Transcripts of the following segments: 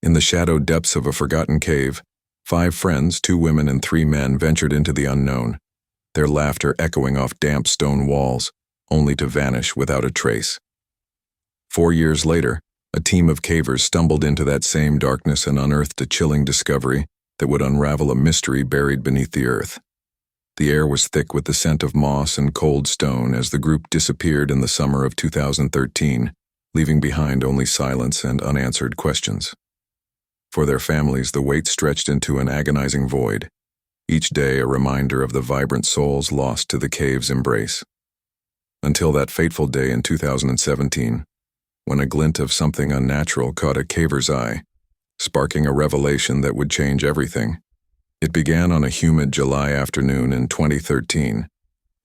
In the shadowed depths of a forgotten cave, 5 friends, 2 women and 3 men ventured into the unknown, their laughter echoing off damp stone walls, only to vanish without a trace. 4 years later, a team of cavers stumbled into that same darkness and unearthed a chilling discovery that would unravel a mystery buried beneath the earth. The air was thick with the scent of moss and cold stone as the group disappeared in the summer of 2013, leaving behind only silence and unanswered questions. For their families, the wait stretched into an agonizing void, each day a reminder of the vibrant souls lost to the cave's embrace. Until that fateful day in 2017, when a glint of something unnatural caught a caver's eye, sparking a revelation that would change everything. It began on a humid July afternoon in 2013,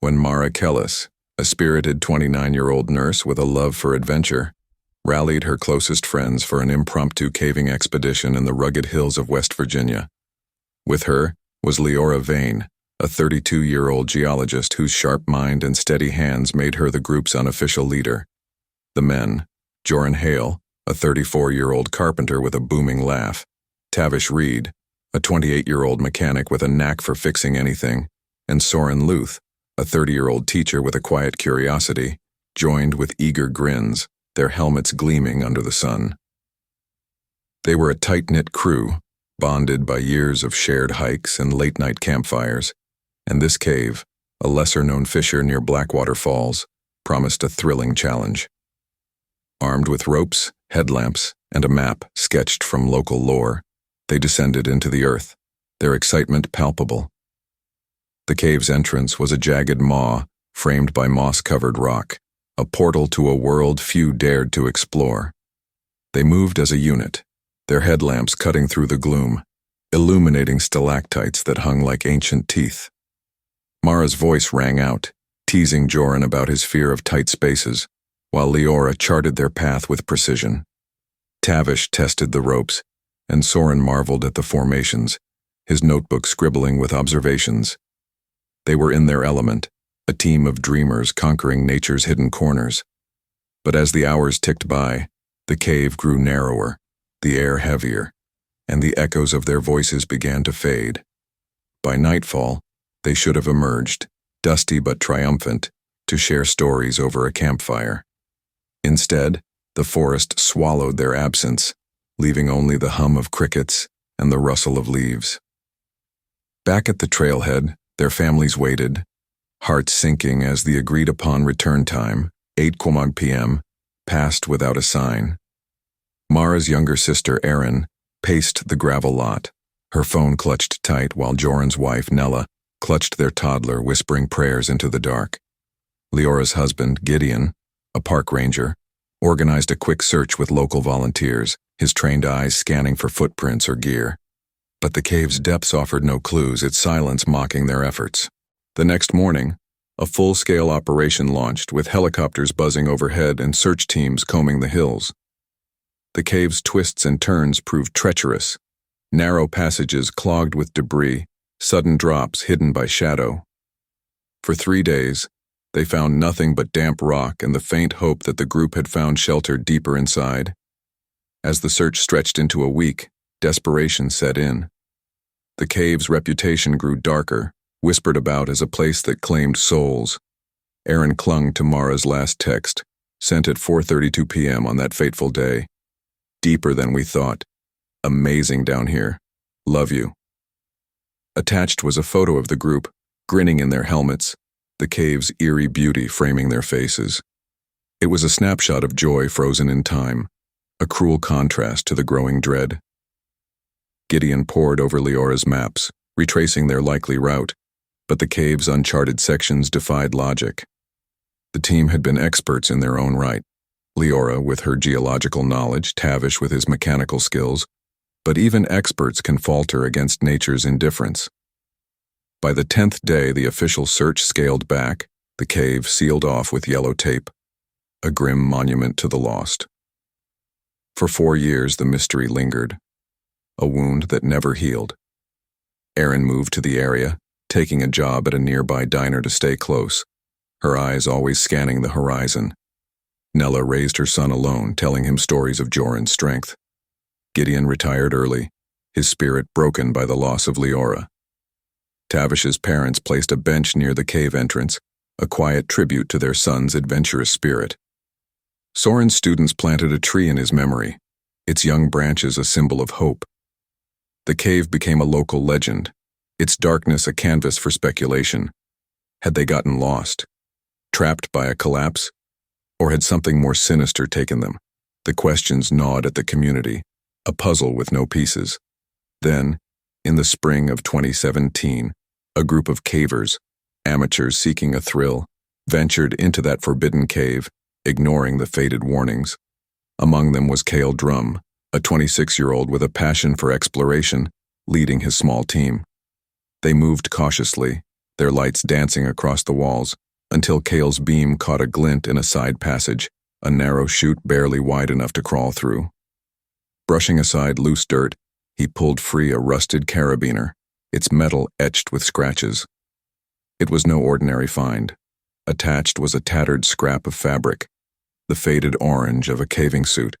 when Mara Kellis, a spirited 29-year-old nurse with a love for adventure, rallied her closest friends for an impromptu caving expedition in the rugged hills of West Virginia. With her was Liora Vane, a 32-year-old geologist whose sharp mind and steady hands made her the group's unofficial leader. The men, Jorin Hale, a 34-year-old carpenter with a booming laugh, Tavish Reed, a 28-year-old mechanic with a knack for fixing anything, and Soren Luth, a 30-year-old teacher with a quiet curiosity, joined with eager grins, their helmets gleaming under the sun. They were a tight-knit crew, bonded by years of shared hikes and late-night campfires, and this cave, a lesser-known fissure near Blackwater Falls, promised a thrilling challenge. Armed with ropes, headlamps, and a map sketched from local lore, they descended into the earth, their excitement palpable. The cave's entrance was a jagged maw framed by moss-covered rock, a portal to a world few dared to explore. They moved as a unit, their headlamps cutting through the gloom, illuminating stalactites that hung like ancient teeth. Mara's voice rang out, teasing Jorin about his fear of tight spaces, while Liora charted their path with precision. Tavish tested the ropes, and Soren marveled at the formations, his notebook scribbling with observations. They were in their element, a team of dreamers conquering nature's hidden corners. But as the hours ticked by, the cave grew narrower, the air heavier, and the echoes of their voices began to fade. By nightfall, they should have emerged, dusty but triumphant, to share stories over a campfire. Instead, the forest swallowed their absence, leaving only the hum of crickets and the rustle of leaves. Back at the trailhead, their families waited, hearts sinking as the agreed-upon return time, 8 p.m., passed without a sign. Mara's younger sister, Erin, paced the gravel lot, her phone clutched tight while Jorin's wife, Nella, clutched their toddler, whispering prayers into the dark. Leora's husband, Gideon, a park ranger, organized a quick search with local volunteers, his trained eyes scanning for footprints or gear. But the cave's depths offered no clues, its silence mocking their efforts. The next morning, a full-scale operation launched with helicopters buzzing overhead and search teams combing the hills. The cave's twists and turns proved treacherous, narrow passages clogged with debris, sudden drops hidden by shadow. For 3 days, they found nothing but damp rock and the faint hope that the group had found shelter deeper inside. As the search stretched into a week, desperation set in. The cave's reputation grew darker, whispered about as a place that claimed souls. Erin clung to Mara's last text, sent at 4:32 p.m. on that fateful day. Deeper than we thought. Amazing down here. Love you. Attached was a photo of the group, grinning in their helmets, the cave's eerie beauty framing their faces. It was a snapshot of joy frozen in time, a cruel contrast to the growing dread. Gideon pored over Leora's maps, retracing their likely route, but the cave's uncharted sections defied logic. The team had been experts in their own right, Liora with her geological knowledge, Tavish with his mechanical skills, but even experts can falter against nature's indifference. By the 10th day, the official search scaled back, the cave sealed off with yellow tape, a grim monument to the lost. For 4 years, the mystery lingered, a wound that never healed. Erin moved to the area, taking a job at a nearby diner to stay close, her eyes always scanning the horizon. Nella raised her son alone, telling him stories of Jorin's strength. Gideon retired early, his spirit broken by the loss of Liora. Tavish's parents placed a bench near the cave entrance, a quiet tribute to their son's adventurous spirit. Soren's students planted a tree in his memory, its young branches a symbol of hope. The cave became a local legend, its darkness a canvas for speculation. Had they gotten lost, trapped by a collapse, or had something more sinister taken them? The questions gnawed at the community, a puzzle with no pieces. Then, in the spring of 2017, a group of cavers, amateurs seeking a thrill, ventured into that forbidden cave, ignoring the faded warnings. Among them was Cale Drum, a 26-year-old with a passion for exploration, leading his small team. They moved cautiously, their lights dancing across the walls, until Cale's beam caught a glint in a side passage, a narrow chute barely wide enough to crawl through. Brushing aside loose dirt, he pulled free a rusted carabiner, its metal etched with scratches. It was no ordinary find. Attached was a tattered scrap of fabric, the faded orange of a caving suit.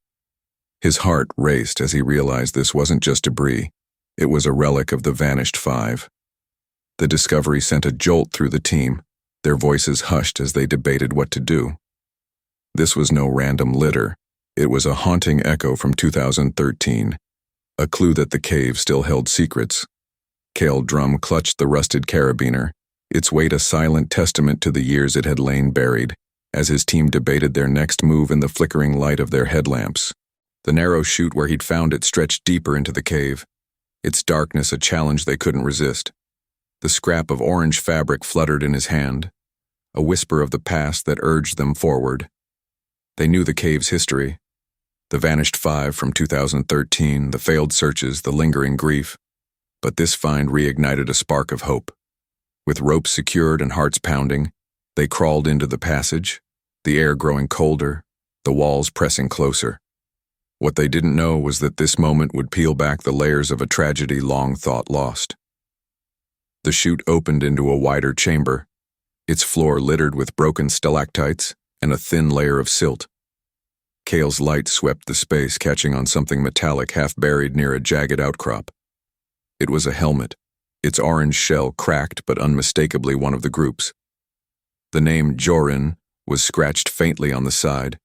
His heart raced as he realized this wasn't just debris, it was a relic of the vanished five. The discovery sent a jolt through the team, their voices hushed as they debated what to do. This was no random litter, it was a haunting echo from 2013, a clue that the cave still held secrets. Cale Drum clutched the rusted carabiner, its weight a silent testament to the years it had lain buried, as his team debated their next move in the flickering light of their headlamps. The narrow chute where he'd found it stretched deeper into the cave, its darkness a challenge they couldn't resist. The scrap of orange fabric fluttered in his hand, a whisper of the past that urged them forward. They knew the cave's history, the vanished five from 2013, the failed searches, the lingering grief, but this find reignited a spark of hope. With ropes secured and hearts pounding, they crawled into the passage, the air growing colder, the walls pressing closer. What they didn't know was that this moment would peel back the layers of a tragedy long thought lost. The chute opened into a wider chamber, its floor littered with broken stalactites and a thin layer of silt. Cale's light swept the space, catching on something metallic half buried near a jagged outcrop. It was a helmet, its orange shell cracked but unmistakably one of the group's. The name Jorin was scratched faintly on the side,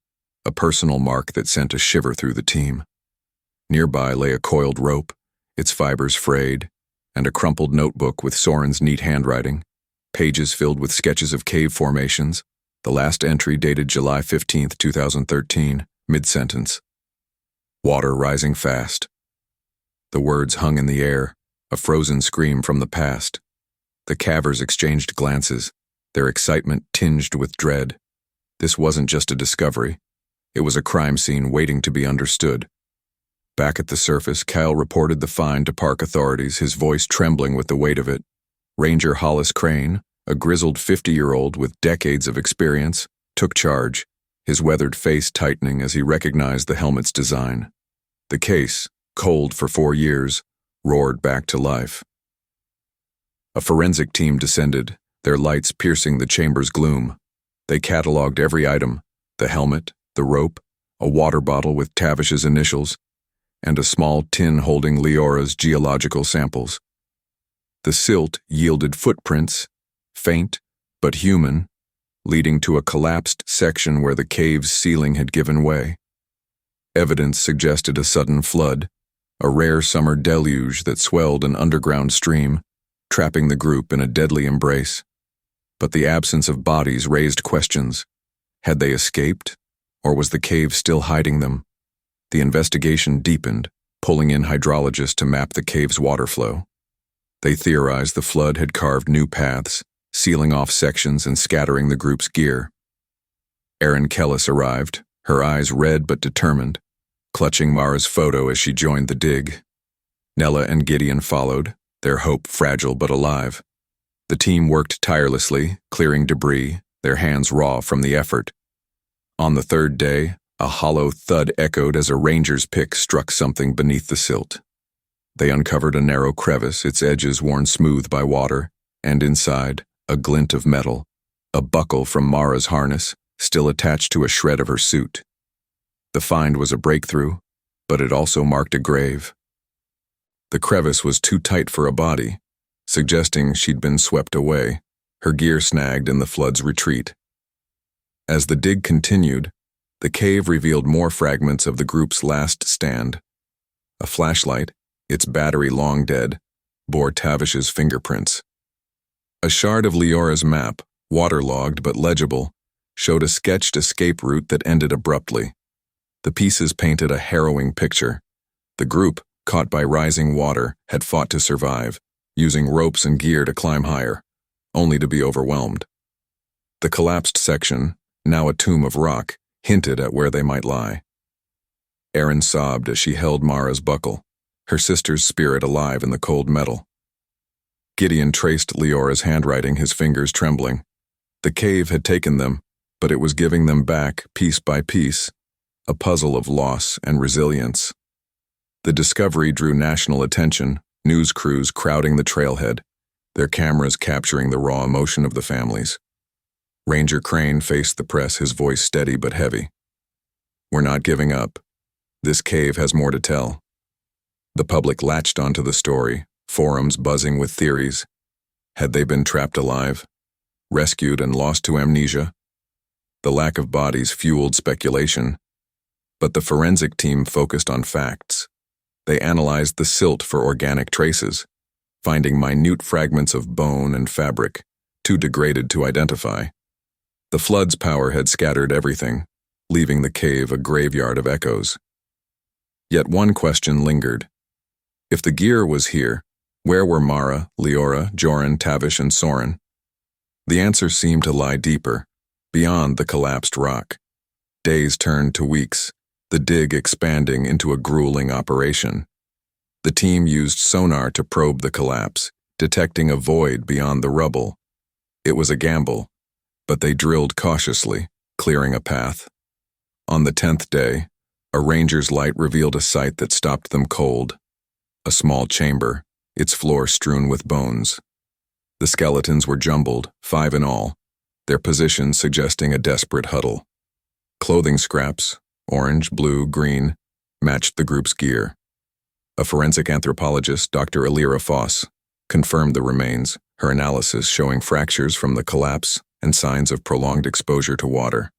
a personal mark that sent a shiver through the team. Nearby lay a coiled rope, its fibers frayed, and a crumpled notebook with Soren's neat handwriting, pages filled with sketches of cave formations, the last entry dated July 15, 2013, mid-sentence. Water rising fast. The words hung in the air, a frozen scream from the past. The cavers exchanged glances, their excitement tinged with dread. This wasn't just a discovery. It was a crime scene waiting to be understood. Back at the surface, Kyle reported the find to park authorities, his voice trembling with the weight of it. Ranger Hollis Crane, a grizzled 50-year-old with decades of experience, took charge, his weathered face tightening as he recognized the helmet's design. The case, cold for 4 years, roared back to life. A forensic team descended, their lights piercing the chamber's gloom. They cataloged every item, the helmet, the rope, a water bottle with Tavish's initials, and a small tin holding Liora's geological samples. The silt yielded footprints, faint but human, leading to a collapsed section where the cave's ceiling had given way. Evidence suggested a sudden flood, a rare summer deluge that swelled an underground stream, trapping the group in a deadly embrace. But the absence of bodies raised questions. Had they escaped, or was the cave still hiding them? The investigation deepened, pulling in hydrologists to map the cave's water flow. They theorized the flood had carved new paths, sealing off sections and scattering the group's gear. Mara Kellis arrived, her eyes red but determined, clutching Mara's photo as she joined the dig. Nella and Gideon followed, their hope fragile but alive. The team worked tirelessly, clearing debris, their hands raw from the effort. On the third day, a hollow thud echoed as a ranger's pick struck something beneath the silt. They uncovered a narrow crevice, its edges worn smooth by water, and inside, a glint of metal, a buckle from Mara's harness, still attached to a shred of her suit. The find was a breakthrough, but it also marked a grave. The crevice was too tight for a body, suggesting she'd been swept away, her gear snagged in the flood's retreat. As the dig continued, the cave revealed more fragments of the group's last stand. A flashlight, its battery long dead, bore Tavish's fingerprints. A shard of Liora's map, waterlogged but legible, showed a sketched escape route that ended abruptly. The pieces painted a harrowing picture. The group, caught by rising water, had fought to survive, using ropes and gear to climb higher, only to be overwhelmed. The collapsed section, now a tomb of rock, hinted at where they might lie. Erin sobbed as she held Mara's buckle, her sister's spirit alive in the cold metal. Gideon traced Leora's handwriting, his fingers trembling. The cave had taken them, but it was giving them back, piece by piece, a puzzle of loss and resilience. The discovery drew national attention, news crews crowding the trailhead, their cameras capturing the raw emotion of the families. Ranger Crane faced the press, his voice steady but heavy. "We're not giving up. This cave has more to tell." The public latched onto the story, forums buzzing with theories. Had they been trapped alive? Rescued and lost to amnesia? The lack of bodies fueled speculation, but the forensic team focused on facts. They analyzed the silt for organic traces, finding minute fragments of bone and fabric, too degraded to identify. The flood's power had scattered everything, leaving the cave a graveyard of echoes. Yet one question lingered. If the gear was here, where were Mara, Liora, Jorin, Tavish, and Soren? The answer seemed to lie deeper, beyond the collapsed rock. Days turned to weeks, the dig expanding into a grueling operation. The team used sonar to probe the collapse, detecting a void beyond the rubble. It was a gamble, but they drilled cautiously, clearing a path. On the 10th day, a ranger's light revealed a sight that stopped them cold. A small chamber, its floor strewn with bones. The skeletons were jumbled, 5 in all, their positions suggesting a desperate huddle. Clothing scraps, orange, blue, green, matched the group's gear. A forensic anthropologist, Dr. Liora Vane, confirmed the remains, her analysis showing fractures from the collapse and signs of prolonged exposure to water.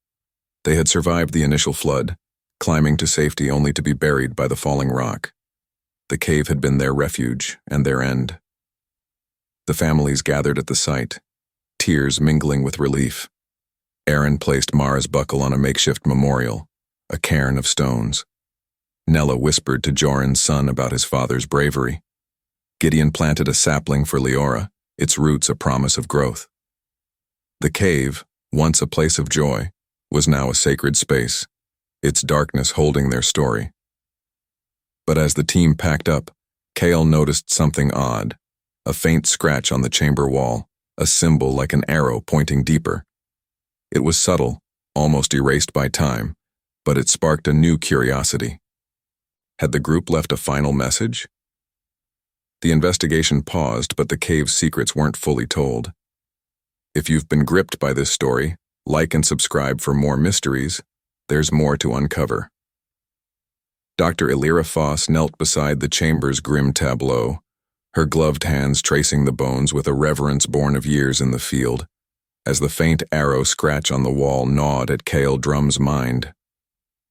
They had survived the initial flood, climbing to safety only to be buried by the falling rock. The cave had been their refuge and their end. The families gathered at the site, tears mingling with relief. Erin placed Mara's buckle on a makeshift memorial, a cairn of stones. Nella whispered to Jorin's son about his father's bravery. Gideon planted a sapling for Liora, its roots a promise of growth. The cave, once a place of joy, was now a sacred space, its darkness holding their story. But as the team packed up, Hale noticed something odd, a faint scratch on the chamber wall, a symbol like an arrow pointing deeper. It was subtle, almost erased by time, but it sparked a new curiosity. Had the group left a final message? The investigation paused, but the cave's secrets weren't fully told. If you've been gripped by this story, like and subscribe for more mysteries. There's more to uncover. Dr. Liora Vane knelt beside the chamber's grim tableau, her gloved hands tracing the bones with a reverence born of years in the field, as the faint arrow scratch on the wall gnawed at Hale Drum's mind.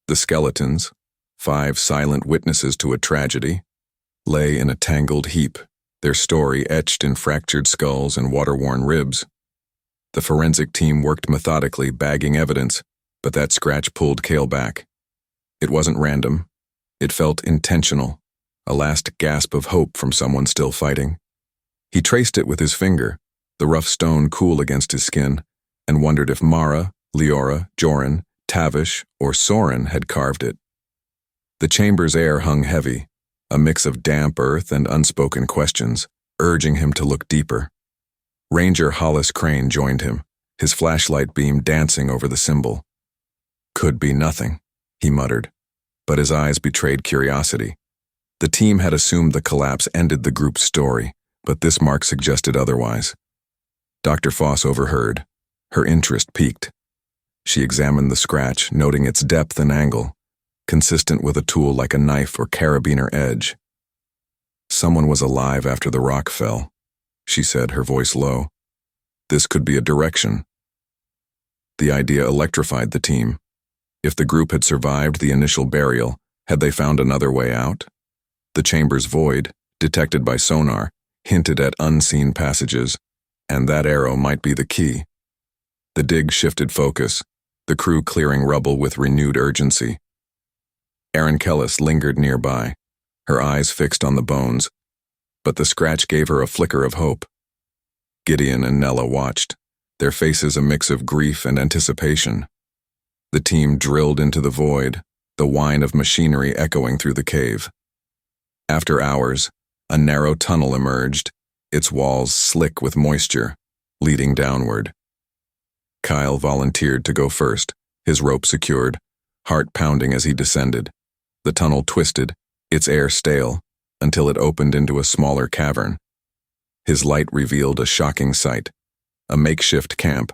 The skeletons, 5 silent witnesses to a tragedy, lay in a tangled heap, their story etched in fractured skulls and water-worn ribs. The forensic team worked methodically, bagging evidence, but that scratch pulled Hale back. It wasn't random. It felt intentional, a last gasp of hope from someone still fighting. He traced it with his finger, the rough stone cool against his skin, and wondered if Mara, Liora, Jorin, Tavish, or Soren had carved it. The chamber's air hung heavy, a mix of damp earth and unspoken questions, urging him to look deeper. Ranger Hollis Crane joined him, his flashlight beam dancing over the symbol. "Could be nothing," he muttered, but his eyes betrayed curiosity. The team had assumed the collapse ended the group's story, but this mark suggested otherwise. Dr. Vane overheard. Her interest piqued. She examined the scratch, noting its depth and angle. consistent with a tool like a knife or carabiner edge. "Someone was alive after the rock fell," she said, her voice low. "This could be a direction." The idea electrified the team. If the group had survived the initial burial, had they found another way out? The chamber's void, detected by sonar, hinted at unseen passages, and that arrow might be the key. The dig shifted focus, the crew clearing rubble with renewed urgency. Mara Kellis lingered nearby, her eyes fixed on the bones, but the scratch gave her a flicker of hope. Gideon and Nella watched, their faces a mix of grief and anticipation. The team drilled into the void, the whine of machinery echoing through the cave. After hours, a narrow tunnel emerged, its walls slick with moisture, leading downward. Kyle volunteered to go first, his rope secured, heart pounding as he descended. The tunnel twisted, its air stale, until it opened into a smaller cavern. His light revealed a shocking sight: a makeshift camp,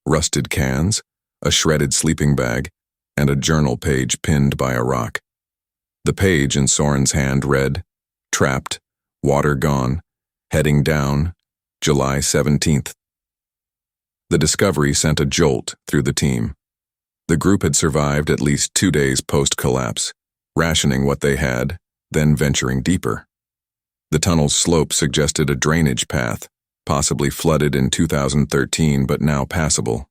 rusted cans, a shredded sleeping bag, and a journal page pinned by a rock. The page in Soren's hand read, "Trapped, water gone, heading down, July 17th. The discovery sent a jolt through the team. The group had survived at least 2 days post-collapse, rationing what they had, then venturing deeper. The tunnel's slope suggested a drainage path, possibly flooded in 2013 but now passable.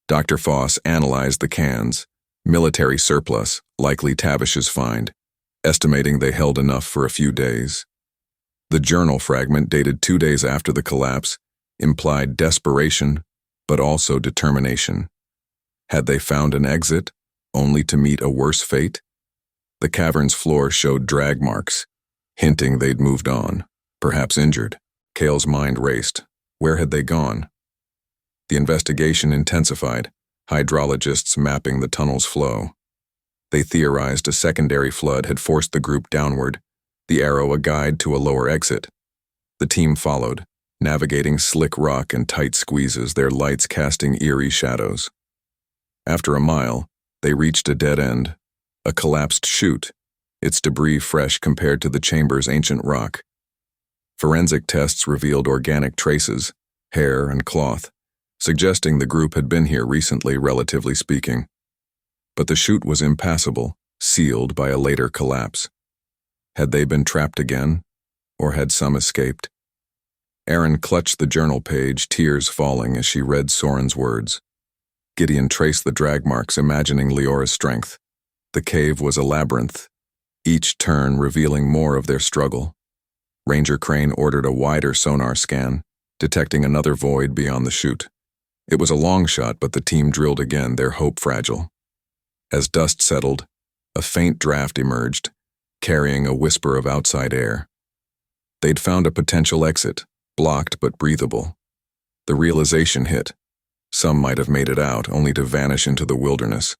Dr. Foss analyzed the cans, military surplus, likely Tavish's find, estimating they held enough for a few days. The journal fragment, dated 2 days after the collapse, implied desperation, but also determination. Had they found an exit, only to meet a worse fate? The cavern's floor showed drag marks, hinting they'd moved on, perhaps injured. Cale's mind raced. Where had they gone? The investigation intensified, hydrologists mapping the tunnel's flow. They theorized a secondary flood had forced the group downward, the arrow a guide to a lower exit. The team followed, navigating slick rock and tight squeezes, their lights casting eerie shadows. After a mile, they reached a dead end, a collapsed chute, its debris fresh compared to the chamber's ancient rock. Forensic tests revealed organic traces, hair and cloth, suggesting the group had been here recently, relatively speaking. But the chute was impassable, sealed by a later collapse. Had they been trapped again, or had some escaped? Erin clutched the journal page, tears falling as she read Soren's words. Gideon traced the drag marks, imagining Leora's strength. The cave was a labyrinth, each turn revealing more of their struggle. Ranger Crane ordered a wider sonar scan, detecting another void beyond the chute. It was a long shot, but the team drilled again, their hope fragile. As dust settled, a faint draft emerged, carrying a whisper of outside air. They'd found a potential exit, blocked but breathable. The realization hit. Some might have made it out, only to vanish into the wilderness.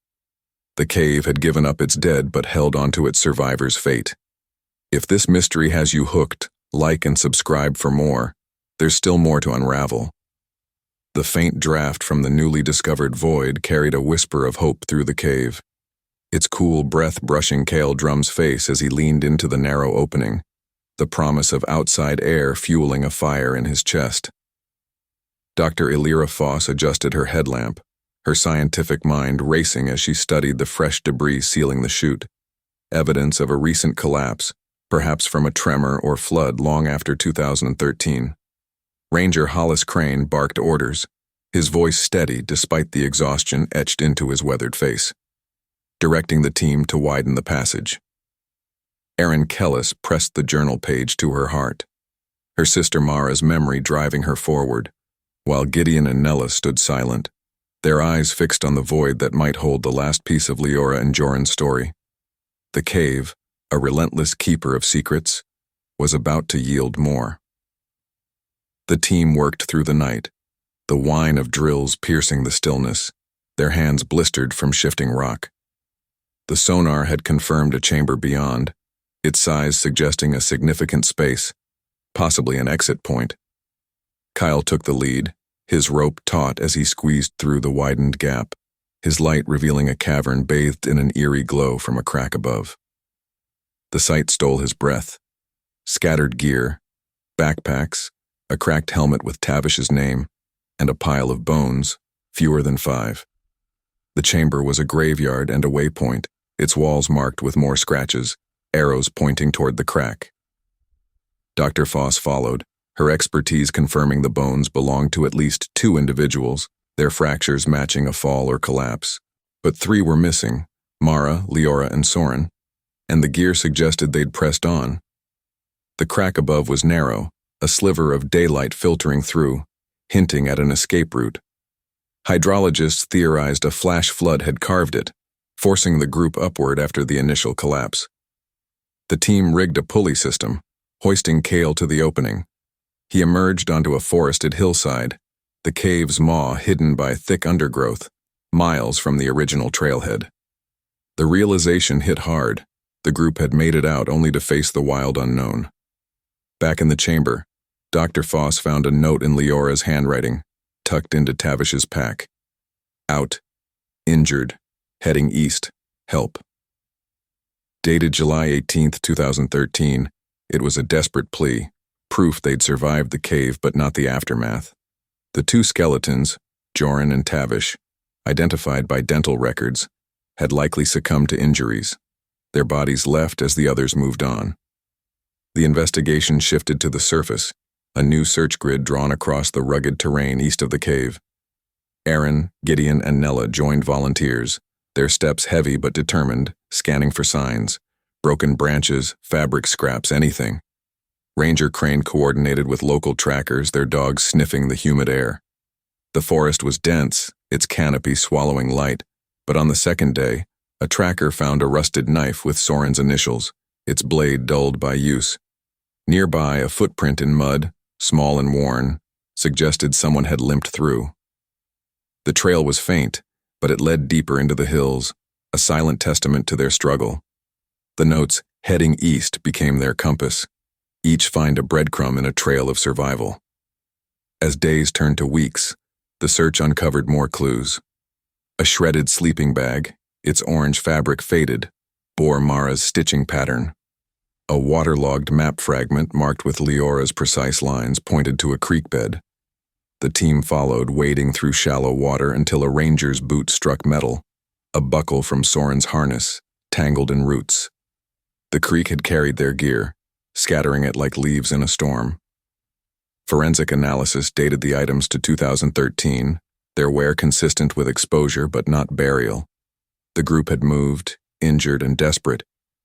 The cave had given up its dead but held onto its survivor's fate. If this mystery has you hooked, like and subscribe for more. There's still more to unravel. The faint draft from the newly discovered void carried a whisper of hope through the cave, its cool breath brushing Cale Drum's face as he leaned into the narrow opening, the promise of outside air fueling a fire in his chest. Dr. Liora Foss adjusted her headlamp, her scientific mind racing as she studied the fresh debris sealing the chute, evidence of a recent collapse, perhaps from a tremor or flood long after 2013. Ranger Hollis Crane barked orders, his voice steady despite the exhaustion etched into his weathered face, directing the team to widen the passage. Mara Kellis pressed the journal page to her heart, her sister Mara's memory driving her forward, while Gideon and Nella stood silent, their eyes fixed on the void that might hold the last piece of Leora and Jorin's story. The cave, a relentless keeper of secrets, was about to yield more. The team worked through the night, the whine of drills piercing the stillness, their hands blistered from shifting rock. The sonar had confirmed a chamber beyond, its size suggesting a significant space, possibly an exit point. Kyle took the lead, his rope taut as he squeezed through the widened gap, his light revealing a cavern bathed in an eerie glow from a crack above. The sight stole his breath. Scattered gear, backpacks, a cracked helmet with Tavish's name, and a pile of bones, fewer than 5. The chamber was a graveyard and a waypoint, its walls marked with more scratches, arrows pointing toward the crack. Dr. Foss followed, her expertise confirming the bones belonged to at least 2 individuals, their fractures matching a fall or collapse. But 3 were missing, Mara, Liora, and Soren, and the gear suggested they'd pressed on. The crack above was narrow, a sliver of daylight filtering through, hinting at an escape route. Hydrologists theorized a flash flood had carved it, forcing the group upward after the initial collapse. The team rigged a pulley system, hoisting Hale to the opening. He emerged onto a forested hillside, the cave's maw hidden by thick undergrowth, miles from the original trailhead. The realization hit hard. The group had made it out only to face the wild unknown. Back in the chamber, Dr. Foss found a note in Leora's handwriting, tucked into Tavish's pack. Out. Injured. Heading east. Help. Dated July 18, 2013, it was a desperate plea, proof they'd survived the cave but not the aftermath. The 2 skeletons, Jorin and Tavish, identified by dental records, had likely succumbed to injuries. Their bodies left as the others moved on. The investigation shifted to the surface, a new search grid drawn across the rugged terrain east of the cave. Aaron, Gideon, and Nella joined volunteers, their steps heavy but determined, scanning for signs, broken branches, fabric scraps, anything. Ranger Crane coordinated with local trackers, their dogs sniffing the humid air. The forest was dense, its canopy swallowing light, but on the second day, a tracker found a rusted knife with Soren's initials, its blade dulled by use. Nearby, a footprint in mud, small and worn, suggested someone had limped through. The trail was faint, but it led deeper into the hills, a silent testament to their struggle. The notes, heading east, became their compass. Each find a breadcrumb in a trail of survival. As days turned to weeks, the search uncovered more clues. A shredded sleeping bag, its orange fabric faded, bore Mara's stitching pattern. A waterlogged map fragment marked with Leora's precise lines pointed to a creek bed. The team followed, wading through shallow water until a ranger's boot struck metal, a buckle from Soren's harness, tangled in roots. The creek had carried their gear, scattering it like leaves in a storm. Forensic analysis dated the items to 2013, their wear consistent with exposure but not burial. The group had moved, injured and desperate,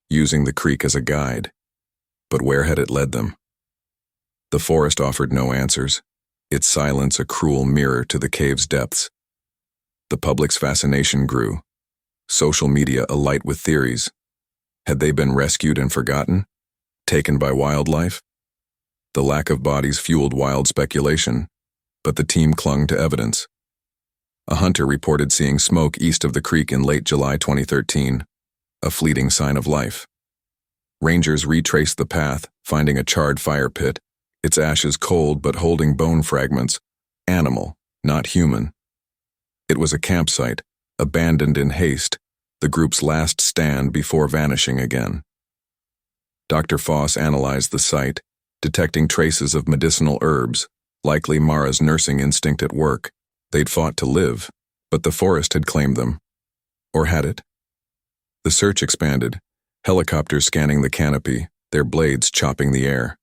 using the creek as a guide. But where had it led them? The forest offered no answers, its silence a cruel mirror to the cave's depths. The public's fascination grew, social media alight with theories. Had they been rescued and forgotten? Taken by wildlife? The lack of bodies fueled wild speculation, but the team clung to evidence. A hunter reported seeing smoke east of the creek in late July 2013, a fleeting sign of life. Rangers retraced the path, finding a charred fire pit, its ashes cold but holding bone fragments, animal, not human. It was a campsite, abandoned in haste, the group's last stand before vanishing again. Dr. Foss analyzed the site, detecting traces of medicinal herbs, likely Mara's nursing instinct at work. They'd fought to live, but the forest had claimed them. Or had it? The search expanded, helicopters scanning the canopy, their blades chopping the air.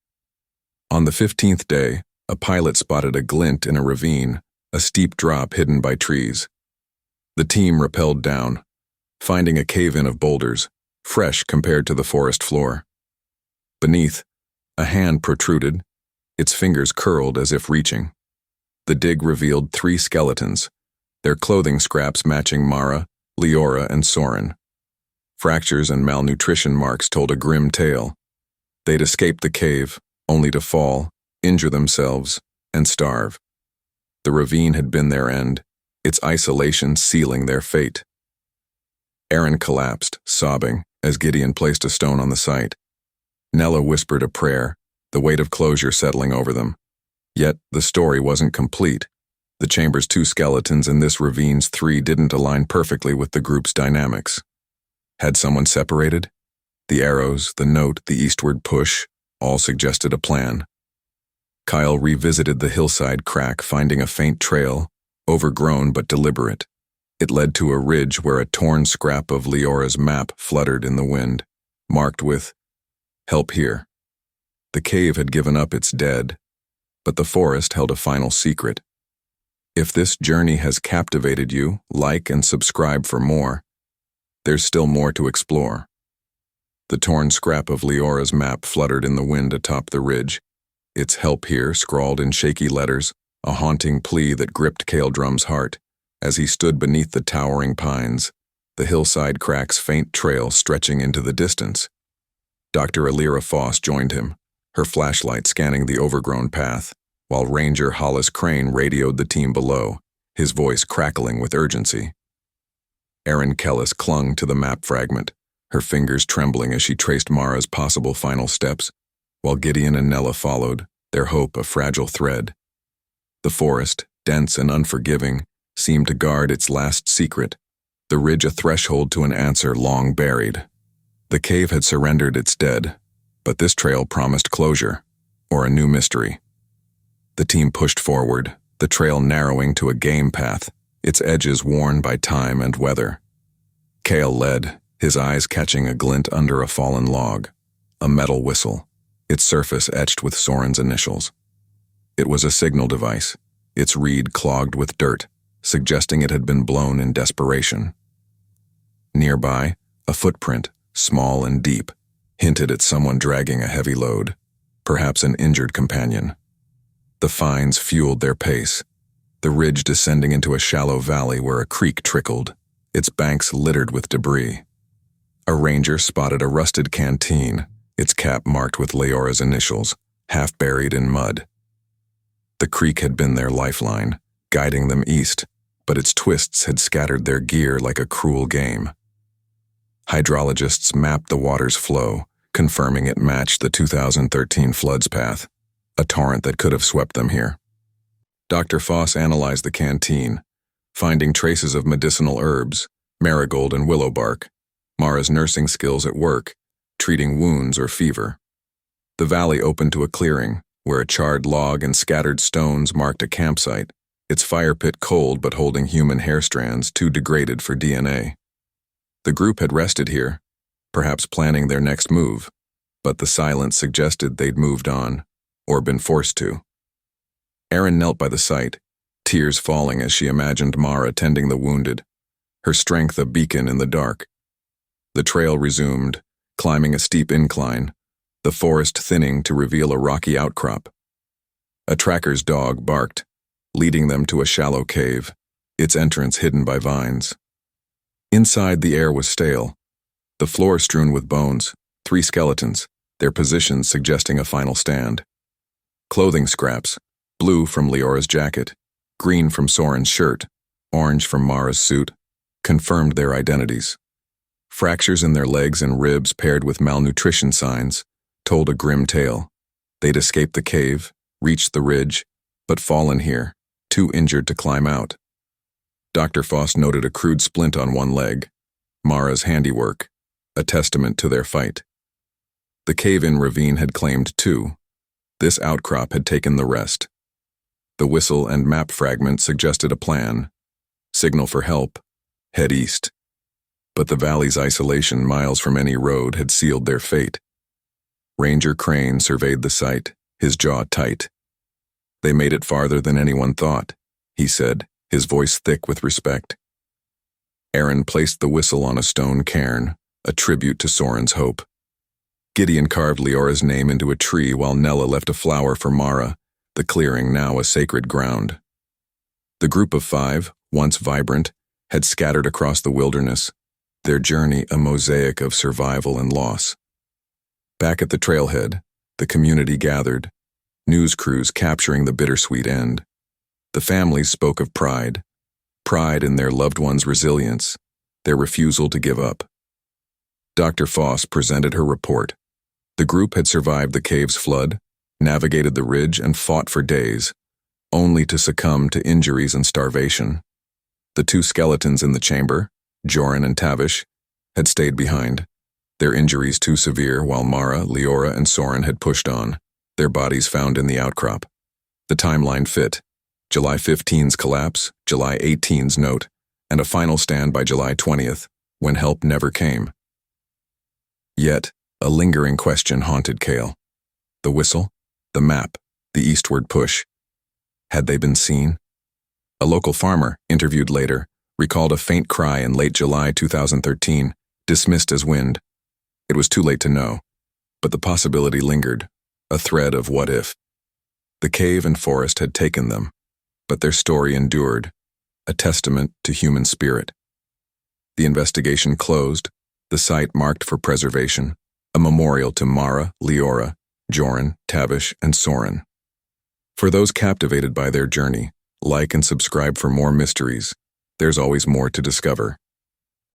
On the 15th day, a pilot spotted a glint in a ravine, a steep drop hidden by trees. The team rappelled down, finding a cave-in of boulders, fresh compared to the forest floor. Beneath, a hand protruded, its fingers curled as if reaching. The dig revealed 3 skeletons, their clothing scraps matching Mara, Liora, and Soren. Fractures and malnutrition marks told a grim tale. They'd escaped the cave, only to fall, injure themselves, and starve. The ravine had been their end, its isolation sealing their fate. Aaron collapsed, sobbing, as Gideon placed a stone on the site. Nella whispered a prayer, the weight of closure settling over them. Yet the story wasn't complete. The chamber's 2 skeletons and this ravine's 3 didn't align perfectly with the group's dynamics. Had someone separated? The arrows, the note, the eastward push, all suggested a plan. Kyle revisited the hillside crack, finding a faint trail, overgrown but deliberate. It led to a ridge where a torn scrap of Liora's map fluttered in the wind, marked with, "Help here." The cave had given up its dead, but the forest held a final secret. If this journey has captivated you, like and subscribe for more. There's still more to explore. The torn scrap of Liora's map fluttered in the wind atop the ridge, its "Help here" scrawled in shaky letters, a haunting plea that gripped Kaldrum's heart. As he stood beneath the towering pines, the hillside crack's faint trail stretching into the distance. Dr. Liora Vane joined him, her flashlight scanning the overgrown path, while Ranger Hollis Crane radioed the team below, his voice crackling with urgency. Mara Kellis clung to the map fragment, her fingers trembling as she traced Mara's possible final steps, while Gideon and Nella followed, their hope a fragile thread. The forest, dense and unforgiving, seemed to guard its last secret, the ridge a threshold to an answer long buried. The cave had surrendered its dead, but this trail promised closure, or a new mystery. The team pushed forward, the trail narrowing to a game path, its edges worn by time and weather. Kale led, his eyes catching a glint under a fallen log, a metal whistle, its surface etched with Soren's initials. It was a signal device, its reed clogged with dirt, suggesting it had been blown in desperation. Nearby, a footprint, small and deep, hinted at someone dragging a heavy load, perhaps an injured companion. The finds fueled their pace, the ridge descending into a shallow valley where a creek trickled, its banks littered with debris. A ranger spotted a rusted canteen, its cap marked with Leora's initials, half buried in mud. The creek had been their lifeline, guiding them east, but its twists had scattered their gear like a cruel game. Hydrologists mapped the water's flow, confirming it matched the 2013 flood's path, a torrent that could have swept them here. Dr. Vane analyzed the canteen, finding traces of medicinal herbs, marigold and willow bark, Mara's nursing skills at work, treating wounds or fever. The valley opened to a clearing, where a charred log and scattered stones marked a campsite, its fire pit cold but holding human hair strands too degraded for DNA. The group had rested here, perhaps planning their next move, but the silence suggested they'd moved on, or been forced to. Erin knelt by the site, tears falling as she imagined Mara tending the wounded, her strength a beacon in the dark. The trail resumed, climbing a steep incline, the forest thinning to reveal a rocky outcrop. A tracker's dog barked, leading them to a shallow cave, its entrance hidden by vines. Inside, the air was stale, the floor strewn with bones, 3 skeletons, their positions suggesting a final stand. Clothing scraps, blue from Leora's jacket, green from Soren's shirt, orange from Mara's suit, confirmed their identities. Fractures in their legs and ribs paired with malnutrition signs told a grim tale. They'd escaped the cave, reached the ridge, but fallen here, too injured to climb out. Dr. Vane noted a crude splint on one leg, Mara's handiwork, a testament to their fight. The cave-in ravine had claimed 2. This outcrop had taken the rest. The whistle and map fragment suggested a plan. Signal for help. Head east. But the valley's isolation miles from any road had sealed their fate. Ranger Crane surveyed the site, his jaw tight. They made it farther than anyone thought, he said, his voice thick with respect. Erin placed the whistle on a stone cairn, a tribute to Soren's hope. Gideon carved Leora's name into a tree while Nella left a flower for Mara, the clearing now a sacred ground. The group of 5, once vibrant, had scattered across the wilderness, their journey a mosaic of survival and loss. Back at the trailhead, the community gathered, news crews capturing the bittersweet end. The families spoke of pride in their loved ones' resilience, their refusal to give up. Dr. Vane presented her report. The group had survived the cave's flood, navigated the ridge, and fought for days, only to succumb to injuries and starvation. The two skeletons in the chamber, Jorin and Tavish, had stayed behind, their injuries too severe while Mara, Liora, and Soren had pushed on, their bodies found in the outcrop. The timeline fit: July 15's collapse, July 18's note, and a final stand by July 20th, when help never came. Yet, a lingering question haunted Hale. The whistle, the map, the eastward push. Had they been seen? A local farmer, interviewed later, recalled a faint cry in late July 2013, dismissed as wind. It was too late to know, but the possibility lingered, a thread of what if. The cave and forest had taken them, but their story endured, a testament to human spirit. The investigation closed, the site marked for preservation, a memorial to Mara, Liora, Jorin, Tavish, and Soren. For those captivated by their journey, like and subscribe for more mysteries. There's always more to discover.